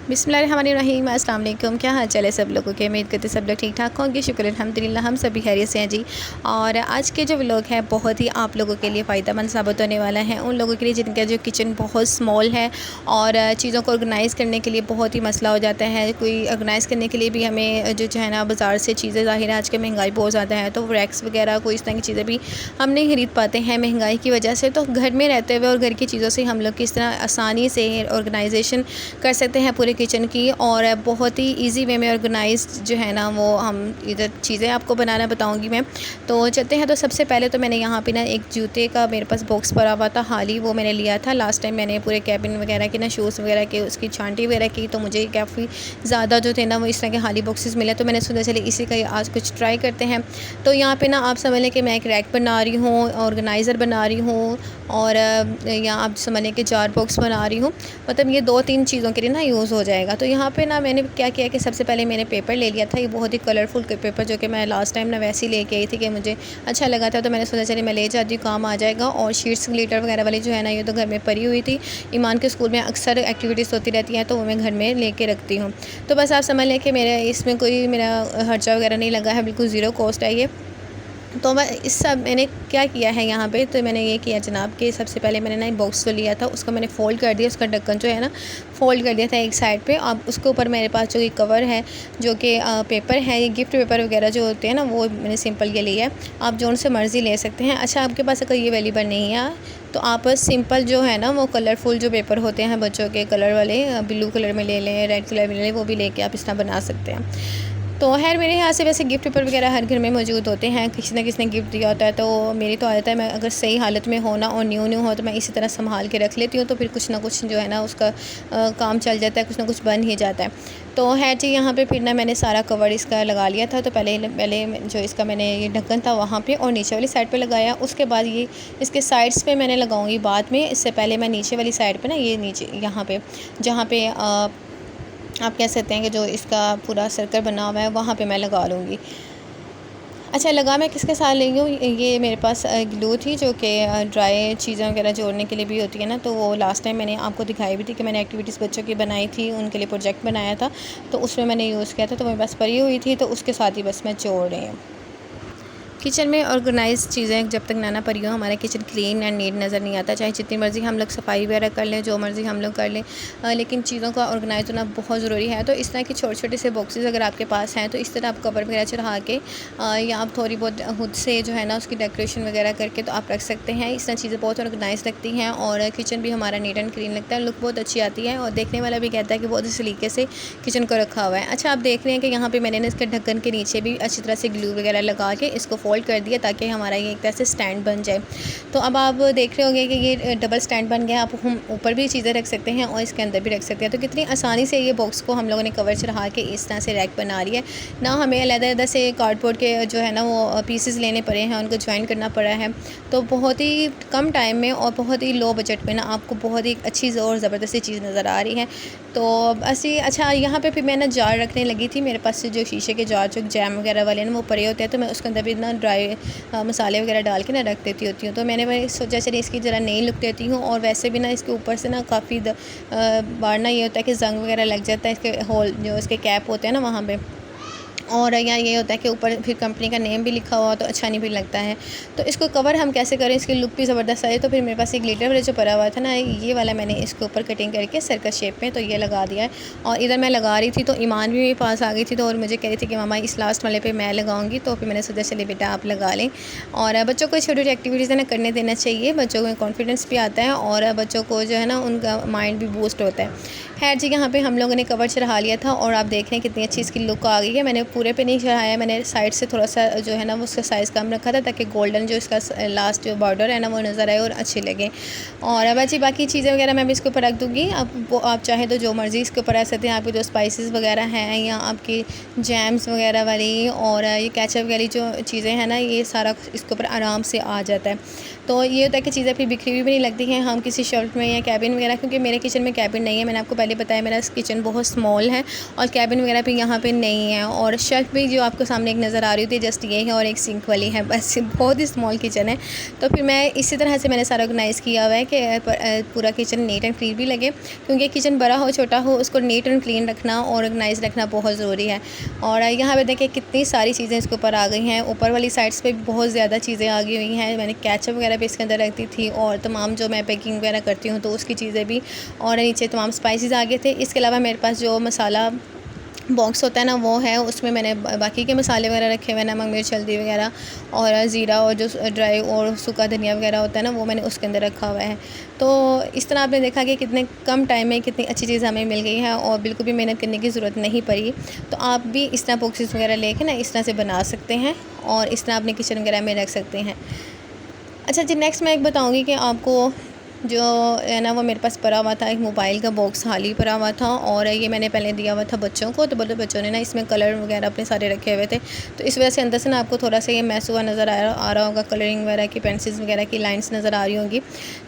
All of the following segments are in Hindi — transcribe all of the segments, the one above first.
बिस्मिल्लाहिर्रहमानिर्रहीम। अस्सलाम वालेकुम। क्या हाल चाल है सब लोगों के? उम्मीद करते सब लोग ठीक ठाक होंगे। शुक्र अल्हम्दुलिल्लाह हम सभी खैरियत से हैं जी। और आज के जो व्लॉग है बहुत ही आप लोगों के लिए फ़ायदेमंद साबित होने वाला है, उन लोगों के लिए जिनका जो किचन बहुत स्मॉल है और चीज़ों को ऑर्गेनाइज़ करने के लिए बहुत ही मसला हो जाता है। कोई ऑर्गेनाइज़ करने के लिए भी हमें जो है ना बाज़ार से चीज़ें, ज़ाहिर है आज कल महंगाई बहुत ज़्यादा है, तो रैक्स वगैरह कोई इस तरह की चीज़ें भी हम नहीं ख़रीद पाते हैं महंगाई की वजह से। तो घर में रहते हुए और घर की चीज़ों से हम लोग किस तरह आसानी से ऑर्गेनाइजेशन कर सकते हैं पूरे किचन की, और बहुत ही इजी वे में ऑर्गेनाइज्ड जो है ना वो हम इधर चीज़ें आपको बनाना बताऊंगी मैं। तो चलते हैं। तो सबसे पहले तो मैंने यहाँ पे ना एक जूते का मेरे पास बॉक्स पड़ा हुआ था, हाल ही वो मैंने लिया था। लास्ट टाइम मैंने पूरे कैबिन वगैरह के ना शूज़ वगैरह के उसकी छांटी वगैरह की, तो मुझे काफ़ी ज़्यादा जो थे ना वो इस तरह के हाली बॉक्सेस मिले, तो मैंने सोचा चलिए इसी का आज कुछ ट्राई करते हैं। तो यहाँ पे ना आप समझ लें कि मैं एक रैक बना रही हूँ, ऑर्गेनाइज़र बना रही हूँ, और यहाँ आप समझ लें कि जार बॉक्स बना रही हूँ। मतलब ये 2-3 चीज़ों के लिए ना यूज़ हो जाएगा। तो यहाँ पे ना मैंने क्या किया कि सबसे पहले मैंने पेपर ले लिया था, ये बहुत ही कलरफुल पेपर जो कि मैं लास्ट टाइम ना वैसे ही लेके आई थी कि मुझे अच्छा लगा था, तो मैंने सोचा चलिए मैं ले जाती हूँ, काम आ जाएगा। और शीट्स ग्लिटर वगैरह वाली जो है ना ये तो घर में पड़ी हुई थी, ईमान के स्कूल में अक्सर एक्टिविटीज़ होती रहती हैं, तो वो मैं घर में लेके रखती हूँ। तो बस आप समझ लें कि मेरे इसमें कोई मेरा खर्चा वगैरह नहीं लगा है, बिल्कुल ज़ीरो कॉस्ट है ये। तो मैं इस सब मैंने क्या किया है यहाँ पे, तो मैंने ये किया जनाब कि सबसे पहले मैंने ना बॉक्स तो लिया था, उसको मैंने फ़ोल्ड कर दिया, उसका ढक्कन जो है ना फ़ोल्ड कर दिया था एक साइड पे। अब उसके ऊपर मेरे पास जो ये कवर है जो कि पेपर है, ये गिफ्ट पेपर वगैरह जो होते हैं ना वो मैंने सिंपल के लिया है। आप जो से मर्ज़ी ले सकते हैं। अच्छा, आपके पास अगर ये अवेलेबल नहीं है तो आप सिंपल जो है ना वो कलरफुल जो पेपर होते हैं बच्चों के कलर वाले, ब्लू कलर में ले लें, रेड कलर में ले लें, वो भी लेके आप इस तरह बना सकते हैं। तो खैर मेरे यहाँ से वैसे गिफ्ट पेपर वगैरह हर घर में मौजूद होते हैं, किसी न किसी ने गिफ्ट दिया होता है। तो मेरी तो आदत है, मैं अगर सही हालत में हो ना और न्यू हो तो मैं इसी तरह संभाल के रख लेती हूँ, तो फिर कुछ ना कुछ जो है ना उसका काम चल जाता है, कुछ ना कुछ बन ही जाता है। तो है जी, यहाँ पे फिर ना मैंने सारा कवर इसका लगा लिया था। तो पहले जो इसका मैंने ये ढक्कन था वहाँ पे और नीचे वाली साइड पे लगाया। उसके बाद ये इसके साइड्स पे मैंने लगाऊंगी बाद में, इससे पहले मैं नीचे वाली साइड पे ना ये नीचे यहाँ पे जहाँ पे आप कह सकते हैं कि जो इसका पूरा सर्कल बना हुआ है वहाँ पे मैं लगा लूँगी। अच्छा, लगा मैं किसके साथ लेंगी हूँ, ये मेरे पास ग्लू थी जो कि ड्राई चीज़ें वगैरह जोड़ने के लिए भी होती है ना, तो वो लास्ट टाइम मैंने आपको दिखाई भी थी कि मैंने एक्टिविटीज़ बच्चों की बनाई थी, उनके लिए प्रोजेक्ट बनाया था, तो उसमें मैंने यूज़ किया था। तो मेरे पास पड़ी हुई थी, तो उसके साथ ही बस मैं जोड़ रही हूँ। किचन में ऑर्गेनाइज चीज़ें जब तक ना पड़ी हो, हमारा किचन क्लीन एंड नीट नज़र नहीं आता, चाहे जितनी मर्ज़ी हम लोग सफाई वगैरह कर लें, जो मर्ज़ी हम लोग कर लें, लेकिन चीज़ों का ऑर्गेनाइज होना बहुत ज़रूरी है। तो इस तरह के छोटे छोटे से बॉक्सेस अगर आपके पास हैं तो इस तरह आप कवर वगैरह चढ़ा के या आप थोड़ी बहुत खुद से जो है ना उसकी डेकोरेशन वगैरह करके तो आप रख सकते हैं। इस तरह चीज़ें बहुत ऑर्गेनाइज लगती हैं और किचन भी हमारा नीट एंड क्लीन लगता है, लुक बहुत अच्छी आती है और देखने वाला भी कहता है कि बहुत इस तरीके से किचन को रखा हुआ है। अच्छा, आप देख रहे हैं कि यहाँ पर मैंने इसके ढक्कन के नीचे भी अच्छी तरह से ग्लू वगैरह लगा के इसको फोल्ड कर दिया ताकि हमारा ये एक तरह से स्टैंड बन जाए। तो अब आप देख रहे होंगे कि ये डबल स्टैंड बन गया। आप हम ऊपर भी चीज़ें रख सकते हैं और इसके अंदर भी रख सकते हैं। तो कितनी आसानी से ये बॉक्स को हम लोगों ने कवर चढ़ा के इस तरह से रैक बना रही है ना, हमें अलग-अलग से कार्डबोर्ड के जो है ना वो पीसेस लेने पड़े हैं, उनको ज्वाइन करना पड़ा है। तो बहुत ही कम टाइम में और बहुत ही लो बजट में ना आपको बहुत ही अच्छी और ज़बरदस्त सी चीज़ नज़र आ रही है। तो अच्छा, यहाँ पे फिर मैं ना जार रखने लगी थी। मेरे पास से जो शीशे के जार जो जैम वगैरह वाले ना वो पड़े होते हैं, तो मैं उसके अंदर भी ना ड्राई मसाले वगैरह डाल के ना रख देती होती हूँ। तो मैंने सोचा चलिए इसकी ज़रा नई लुक देती हूँ। और वैसे भी ना इसके ऊपर से ना काफ़ी बार ना ये होता है कि जंग वगैरह लग जाता है, इसके होल जो इसके कैप होते हैं ना वहाँ पे। और यहाँ ये होता है कि ऊपर फिर कंपनी का नेम भी लिखा हुआ तो अच्छा नहीं भी लगता है। तो इसको कवर हम कैसे करें, इसकी लुक भी ज़बरदस्त आए। तो फिर मेरे पास एक ग्लिटर वाला जो पड़ा हुआ था ना, ये वाला मैंने इसके ऊपर कटिंग करके सर्कल शेप में तो ये लगा दिया है। और इधर मैं लगा रही थी तो ईमान भी मेरे पास आ गई थी, तो और मुझे कह रही थी कि मामा इस लास्ट वाले पे मैं लगाऊंगी। तो फिर मैंने सोचा चलिए बेटा आप लगा लें। और बच्चों को छोटी छोटी एक्टिविटीज़ ना करने देना चाहिए, बच्चों को कॉन्फिडेंस भी आता है और बच्चों को जो है ना उनका माइंड भी बूस्ट होता है। खैर जी, यहाँ पे हम लोगों ने कवर चढ़ा लिया था और आप देख रहे हैं कितनी अच्छी इसकी लुक आ गई है। मैंने पूरे पे नहीं चढ़ाया, मैंने साइड से थोड़ा सा जो है ना वो उसका साइज़ कम रखा था ताकि गोल्डन जो इसका लास्ट जो बॉर्डर है ना वो नज़र आए और अच्छी लगे। और अब जी बाकी चीज़ें वगैरह मैं भी इसके ऊपर रख दूँगी। अब वो आप चाहें तो जो मर्ज़ी इसके ऊपर रख सकते हैं। आपकी जो स्पाइसेस वगैरह हैं या आपकी जैम्स वगैरह वाली और ये केचप वाली जो चीज़ें हैं ना, ये सारा इसके ऊपर आराम से आ जाता है। तो ये होता है कि चीज़ें फिर बिखरी हुई भी नहीं लगती हैं। हम किसी शेल्फ में या कैबिन वगैरह, क्योंकि मेरे किचन में कैबिन नहीं है, मैंने आपको पहले बताया मेरा किचन बहुत स्मॉल है और कैबिन वगैरह भी यहाँ पे नहीं है। और शेल्फ भी जो आपको सामने एक नज़र आ रही होती है जस्ट ये है, और एक सिंक वाली है, बस बहुत ही स्मॉल किचन है। तो फिर मैं इसी तरह से मैंने सारा ऑर्गेनाइज़ किया हुआ है कि पूरा किचन नीट एंड क्लीन भी लगे, क्योंकि किचन बड़ा हो छोटा हो उसको नीट एंड क्लीन रखना और ऑर्गेनाइज़ रखना बहुत ज़रूरी है। और यहाँ पे देखिए कितनी सारी चीज़ें इसके ऊपर आ गई हैं। ऊपर वाली साइड्स पे बहुत ज़्यादा चीज़ें आ गई हुई हैं। मैंने केचप वगैरह भी इसके अंदर रखती थी, और तमाम जो मैं पैकिंग वगैरह करती हूँ तो उसकी चीज़ें भी, और नीचे तमाम स्पाइसेस आ गए थे। इसके अलावा मेरे पास जो मसाला बॉक्स होता है ना वो है, उसमें मैंने बाकी के मसाले वगैरह रखे हुए हैं, नमक मिर्च हल्दी वगैरह और ज़ीरा और जो ड्राई और सूखा धनिया वगैरह होता है ना वो मैंने उसके अंदर रखा हुआ है। तो इस तरह आपने देखा कि कितने कम टाइम में कितनी अच्छी चीज़ हमें मिल गई है और बिल्कुल भी मेहनत करने की ज़रूरत नहीं पड़ी। तो आप भी इस तरह बॉक्सेस वगैरह लेके ना इस तरह से बना सकते हैं और इस तरह अपने किचन वगैरह में रख सकते हैं। अच्छा जी, नेक्स्ट मैं एक बताऊँगी कि आपको जो है ना वो मेरे पास पड़ा हुआ था एक मोबाइल का बॉक्स खाली पड़ा हुआ था, और ये मैंने पहले दिया हुआ था बच्चों को। तो बच्चों ने ना इसमें कलर वगैरह अपने सारे रखे हुए थे, तो इस वजह से अंदर से ना आपको थोड़ा सा ये मैस हुआ नज़र आ रहा होगा। कलरिंग वगैरह की पेंसिल्स वगैरह की लाइन्स नज़र आ रही होंगी।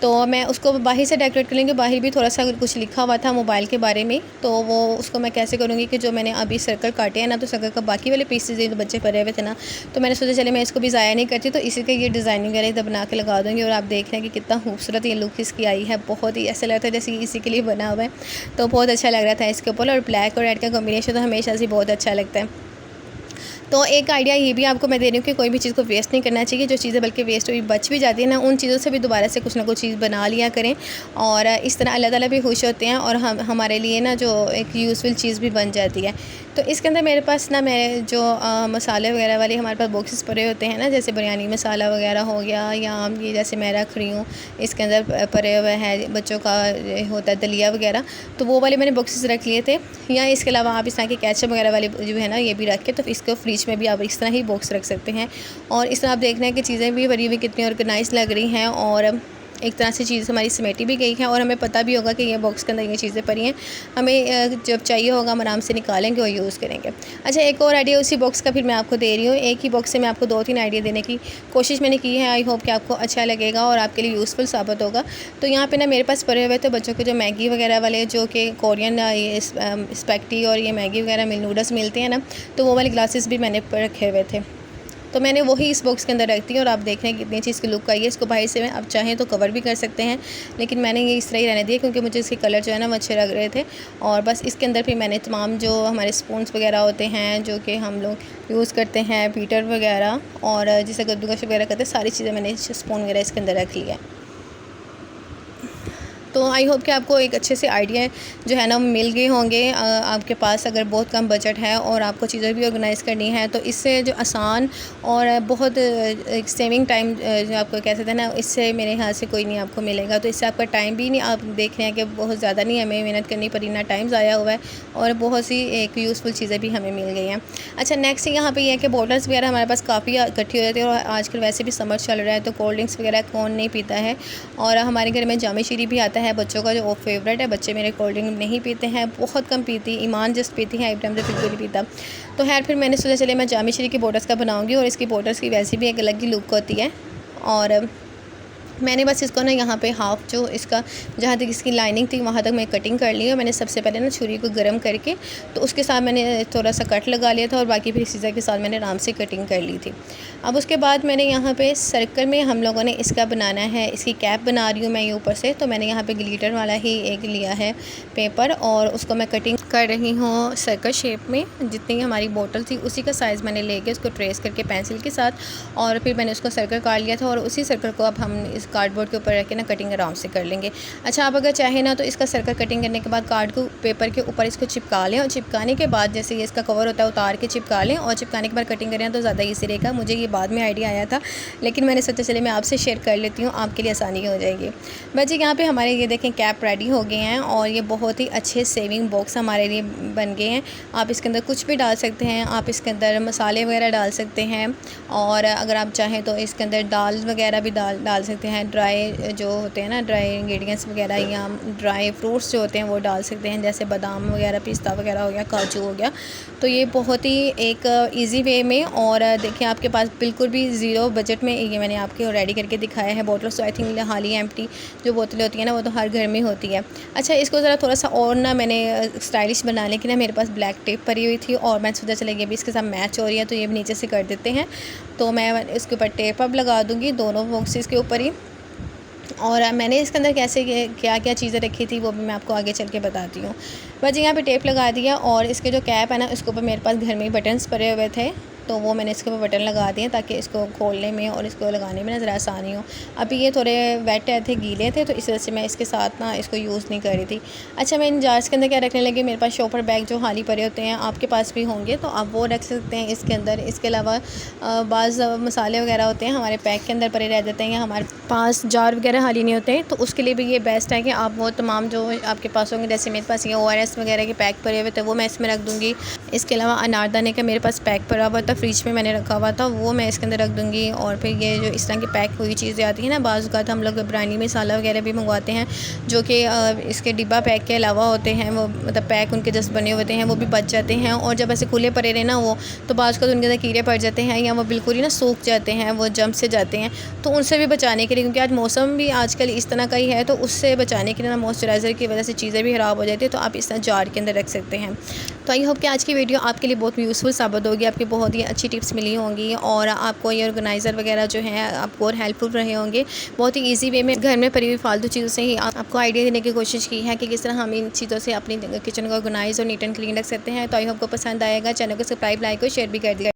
तो मैं उसको बाहर से डेकोरेट कर लेंगे। बाहर भी थोड़ा सा कुछ लिखा हुआ था मोबाइल के बारे में, तो वो उसको मैं कैसे करूँगी कि जो मैंने अभी सर्कल काटे हैं ना, तो सर्कल का बाकी वाले पीसेज जो बच्चे पड़े हुए थे ना, तो मैंने सोचा चले मैं इसको भी ज़ाया नहीं करती, तो इसी के ये डिज़ाइनिंग वगैरह इधर बना के लगा दूँगी। और आप देख रहे हैं कि कितना खूबसूरत ये लुक इसकी आई है। बहुत ही ऐसा लगता है जैसे इसी के लिए बना हुआ है, तो बहुत अच्छा लग रहा था इसके ऊपर। और ब्लैक और रेड का कॉम्बिनेशन तो हमेशा से बहुत अच्छा लगता है। तो एक आइडिया ये भी आपको मैं दे रही हूँ कि कोई भी चीज़ को वेस्ट नहीं करना चाहिए। जो चीज़ें बल्कि वेस्ट हुई बच भी जाती है ना, उन चीज़ों से भी दोबारा से कुछ ना कुछ चीज़ बना लिया करें, और इस तरह अल्लाह ताला भी खुश होते हैं और हमारे लिए ना जो एक यूज़फुल चीज़ भी बन जाती है। तो इसके अंदर मेरे पास ना मैं जो मसाले वगैरह वाले हमारे पास बॉक्सेस पड़े होते हैं ना, जैसे बिरयानी मसाला वगैरह हो गया, या ये जैसे मैं रख रही हूँ इसके अंदर पड़े हुए हैं बच्चों का होता है दलिया वगैरह, तो वो वाले मैंने बॉक्सेस रख लिए थे। या इसके अलावा आप इस तरह के केचप वगैरह वाले जो है ना ये भी रख के, तो इसको फ्रिज में भी आप इस तरह ही बॉक्स रख सकते हैं। और इस तरह आप देख रहे हैं कि चीज़ें भी भरी हुई कितनी ऑर्गेनाइज लग रही हैं, और एक तरह से चीज़ हमारी समेटी भी गई है, और हमें पता भी होगा कि ये बॉक्स के अंदर ये चीज़ें पड़ी हैं। हमें जब चाहिए होगा हम आराम से निकालेंगे और यूज़ करेंगे। अच्छा, एक और आइडिया उसी बॉक्स का फिर मैं आपको दे रही हूँ। एक ही बॉक्स से मैं आपको 2-3 आइडिया देने की कोशिश मैंने की है। आई होप कि आपको अच्छा लगेगा और आपके लिए यूज़फुल साबित होगा। तो यहाँ पे ना मेरे पास पड़े हुए थे बच्चों के जो मैगी वगैरह वाले, जो कि कोरियन ये स्पैगेटी और ये मैगी वगैरह नूडल्स मिलते हैं ना, तो वो वाले ग्लासेस भी मैंने रखे हुए थे। तो मैंने वही इस बॉक्स के अंदर रखती हूँ। और आप देख रहे हैं कितनी चीज़ की लुक आई है। इसको बाहर से आप चाहें तो कवर भी कर सकते हैं, लेकिन मैंने ये इस तरह ही रहने दिया क्योंकि मुझे इसके कलर जो है ना वो अच्छे लग रहे थे। और बस इसके अंदर फिर मैंने तमाम जो हमारे स्पून्स वगैरह होते हैं जो कि हम लोग यूज़ करते हैं, बीटर वगैरह और जिसे कद्दूकस वगैरह करते हैं, सारी चीज़ें मैंने स्पून वगैरह इसके अंदर रख लिया है। तो आई होप कि आपको एक अच्छे से आइडिया जो है ना मिल गए होंगे। आपके पास अगर बहुत कम बजट है और आपको चीज़ें भी ऑर्गेनाइज़ करनी है, तो इससे जो आसान और बहुत एक सेविंग टाइम जो आपको कह सकते हैं ना, इससे मेरे ख्याल से कोई नहीं आपको मिलेगा। तो इससे आपका टाइम भी नहीं, आप देख रहे हैं कि बहुत ज़्यादा नहीं हमें मेहनत करनी पड़ी, ना टाइम ज़ाया हुआ है, और बहुत सी एक यूज़फुल चीज़ें भी हमें मिल गई हैं। अच्छा, नेक्स्ट यहाँ पर यह है कि बॉटल्स वगैरह हमारे पास काफ़ी इकट्ठी हो जाती है, और आजकल वैसे भी समर चल रहा है तो कोल्ड ड्रिंक्स वगैरह कौन नहीं पीता है। और हमारे घर में जामे शीरी भी आता है बच्चों का, जो वो फेवरेट है। बच्चे मेरे कोल्ड ड्रिंक नहीं पीते हैं, बहुत कम पीती, ईमान जस्ट पीती है, टाइम से बिल्कुल नहीं पीता। तो खैर फिर मैंने सोचा चले मैं जामे शीरी की बॉटल्स का बनाऊंगी, और इसकी बॉटल्स की वैसे भी एक अलग ही लुक होती है। और मैंने बस इसको ना यहाँ पे हाफ़ जो इसका जहाँ तक इसकी लाइनिंग थी वहाँ तक मैं कटिंग कर ली। और मैंने सबसे पहले ना छुरी को गर्म करके तो उसके साथ मैंने थोड़ा सा कट लगा लिया था, और बाकी फिर सीज़र के साथ मैंने आराम से कटिंग कर ली थी। अब उसके बाद मैंने यहाँ पे सर्कल में हम लोगों ने इसका बनाना है, इसकी कैप बना रही हूँ मैं ये ऊपर से। तो मैंने यहाँ पे ग्लिटर वाला ही एक लिया है पेपर, और उसको मैं कटिंग कर रही हूँ सर्कल शेप में। जितनी हमारी बोतल थी उसी का साइज़ मैंने लेके उसको ट्रेस करके पेंसिल के साथ, और फिर मैंने उसको सर्कल काट लिया था। और उसी सर्कल को अब हम इस कार्डबोर्ड के ऊपर रख के ना कटिंग आराम से कर लेंगे। अच्छा, आप अगर चाहें ना तो इसका सर्कल कटिंग करने के बाद कार्ड को पेपर के ऊपर इसको चिपका लें, और चिपकाने के बाद जैसे ये इसका कवर होता है उतार के चिपका लें, और चिपकाने के बाद कटिंग करें तो ज़्यादा ईजी रहेगा। मुझे ये बाद में आइडिया आया था, लेकिन मैंने सोचा चले मैं आपसे शेयर कर लेती हूँ, आपके लिए आसानी हो जाएगी। बच्चे यहाँ पे हमारे ये देखें कैप रेडी हो गए हैं, और ये बहुत ही अच्छे सेविंग बॉक्स हमारे लिए बन गए हैं। आप इसके अंदर कुछ भी डाल सकते हैं, आप इसके अंदर मसाले वगैरह डाल सकते हैं, और अगर आप चाहें तो इसके अंदर दाल वगैरह भी डाल सकते हैं। हैं, ड्राई जो होते हैं ना, ड्राई इंग्रेडिएंट्स वगैरह या ड्राई फ्रूट्स जो होते हैं वो डाल सकते हैं, जैसे बादाम वगैरह, पिस्ता वगैरह हो गया, काजू हो गया। तो ये बहुत ही एक ईज़ी वे में, और देखिए आपके पास बिल्कुल भी ज़ीरो बजट में ये मैंने आपको रेडी करके दिखाया है बॉटल। सो आई थिंक हाली एम्प्टी जो बोतलें होती हैं ना, वो तो हर घर में होती है। अच्छा, इसको ज़रा थोड़ा सा और ना मैंने स्टाइलिश बनाने की ना, मेरे पास ब्लैक टेप पड़ी हुई थी और मैं सोचा चला ये भी इसके साथ मैच हो रही है, तो ये भी नीचे से कर देते हैं। तो मैं इसके ऊपर टेप अब लगा दूँगी दोनों बॉक्सेस के ऊपर ही। और मैंने इसके अंदर कैसे क्या क्या चीज़ें रखी थी वो भी मैं आपको आगे चल के बताती हूँ। बस यहाँ पे टेप लगा दिया, और इसके जो कैप है ना, इसके ऊपर मेरे पास घर में ही बटन्स पड़े हुए थे, तो वो मैंने इसके ऊपर बटन लगा दिए ताकि इसको खोलने में और इसको लगाने में ना ज़रा आसानी हो। अभी ये थोड़े वेट थे, गीले थे, तो इस वजह से मैं इसके साथ ना इसको यूज़ नहीं कर रही थी। अच्छा, मैं इन जार्स के अंदर क्या रखने लगी, मेरे पास शॉपर बैग जो खाली पड़े होते हैं, आपके पास भी होंगे तो आप वो रख सकते हैं इसके अंदर। इसके अलावा बाज़ मसाले वगैरह होते हैं हमारे पैक के अंदर पड़े रह जाते हैं, या हमारे पास जार वगैरह खाली नहीं होते हैं, तो उसके लिए भी ये बेस्ट है कि आप वो तमाम जो आपके पास होंगे, जैसे मेरे पास ये ORS वगैरह के पैक पड़े हुए थे, वो मैं इसमें रख दूँगी। इसके अलावा अनारदाने का मेरे पास पैक पड़ा हुआ था, फ्रिज में मैंने रखा हुआ था, वो मैं इसके अंदर रख दूँगी। और फिर ये जो इस तरह की पैक हुई चीज़ें आती हैं ना, बाज़ औक़ात हम लोग बिरयानी मसाला वगैरह भी मंगवाते हैं, जो कि इसके डिब्बा पैक के अलावा होते हैं, वो मतलब पैक उनके जस्ट बने होते हैं, वो भी बच जाते हैं। और जब ऐसे खुले पड़े रहे ना वो, तो बाज़ का उनके अंदर कीड़े पड़ जाते हैं, या वो बिल्कुल ही ना सूख जाते हैं, वो जम से जाते हैं। तो उनसे भी बचाने के लिए, क्योंकि आज मौसम भी आजकल इस तरह का ही है, तो उससे बचाने के लिए ना मॉइस्चराइज़र की वजह से चीज़ें भी ख़राब हो जाती है, तो आप इस तरह जार के अंदर रख सकते हैं। तो आई होप कि आज की वीडियो आपके लिए बहुत यूज़फुल साबित होगी, आपकी बहुत ही अच्छी टिप्स मिली होंगी, और आपको ये ऑर्गेनाइज़र वगैरह जो है आपको और हेल्पफुल रहे होंगे। बहुत ही ईजी वे में घर में पड़ी हुई फालतू चीज़ों से ही आपको आइडिया देने की कोशिश की है कि किस तरह हम इन चीज़ों से अपनी किचन को ऑर्गेनाइज और नीट एंड क्लीन रख सकते हैं। तो आई होप को पसंद आएगा। चैनल को सब्सक्राइब, लाइक और शेयर भी कर दिया।